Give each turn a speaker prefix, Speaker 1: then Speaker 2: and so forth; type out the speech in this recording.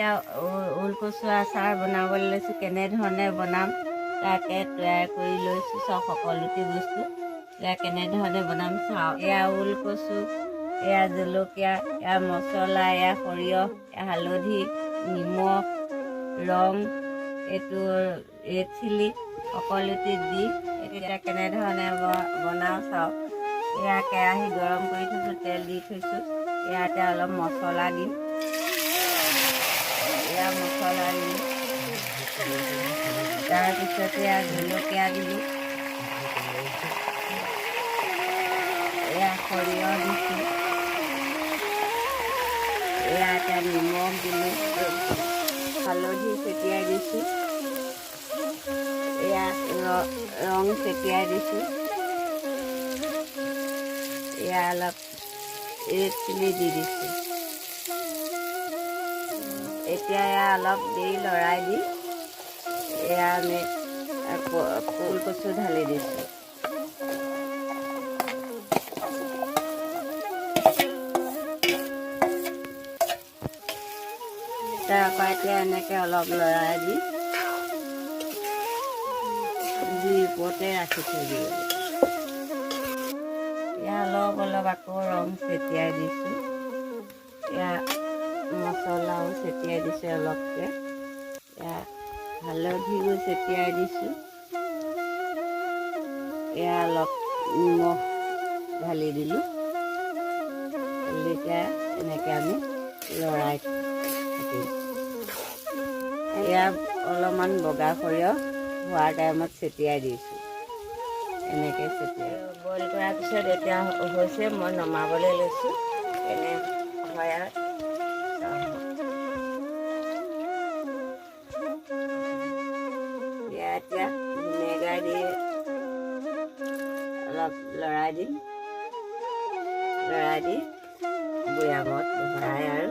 Speaker 1: এতিয়া ওলকচু আচাৰ বনাবলৈ লৈছোঁ। কেনেধৰণে বনাম তাকে তৈয়াৰ কৰি লৈছোঁ। চব সকলোটি বস্তু এয়া কেনেধৰণে বনাম চাওঁ। এয়া ওলকচু, এয়া জলকীয়া, এয়া মছলা, এয়া সৰিয়হ, এয়া হালধি, নিমখ, ৰং, এইটো ৰেড চিলি সকলোটি দি এতিয়া কেনেধৰণে বনাওঁ চাওঁ। এয়া কেৰাহী গৰম কৰি থৈছোঁ, তেল দি থৈছোঁ। ইয়াতে অলপ মছলা দিম। এয়া মছলা দিলোঁ। তাৰপিছতে এয়া জলকীয়া দিলোঁ। এয়া সৰিয়হ দিছোঁ। এয়া এতিয়া নিমখ দিলোঁ, হালধি ছটিয়াই দিছোঁ। এয়া ৰং ছটিয়াই দিছোঁ। এয়া অলপ ৰেড চিলি দি দিছোঁ। এতিয়া এয়া অলপ দেৰি লৰাই দি এয়া আমি ওলকচু ঢালি দিছোঁ। তাৰপৰা এতিয়া এনেকৈ অলপ লৰাই দি জুইৰ ওপৰতে ৰাখি থৈ দিব। এয়া অলপ আকৌ ৰং ছটিয়াই দিছোঁ। এয়া মছলাও ছটিয়াই দিছোঁ অলপকৈ। এয়া হালধিও ছটিয়াই দিছোঁ। এয়া অলপ নিমখ ঢালি দিলোঁ। এতিয়া এনেকৈ আমি লৰাই থাকিম। এয়া অলপমান বগা সৰিয়হ হোৱাৰ টাইমত ছটিয়াই দিছোঁ। এনেকৈ ছটিয়াই বইল কৰাৰ পিছত এতিয়া হৈছে, মই নমাবলৈ লৈছোঁ। এনে হয় আৰু এতিয়া ভিনেগাৰ দি অলপ লৰাই দি বৈয়ামত ভৰাই আৰু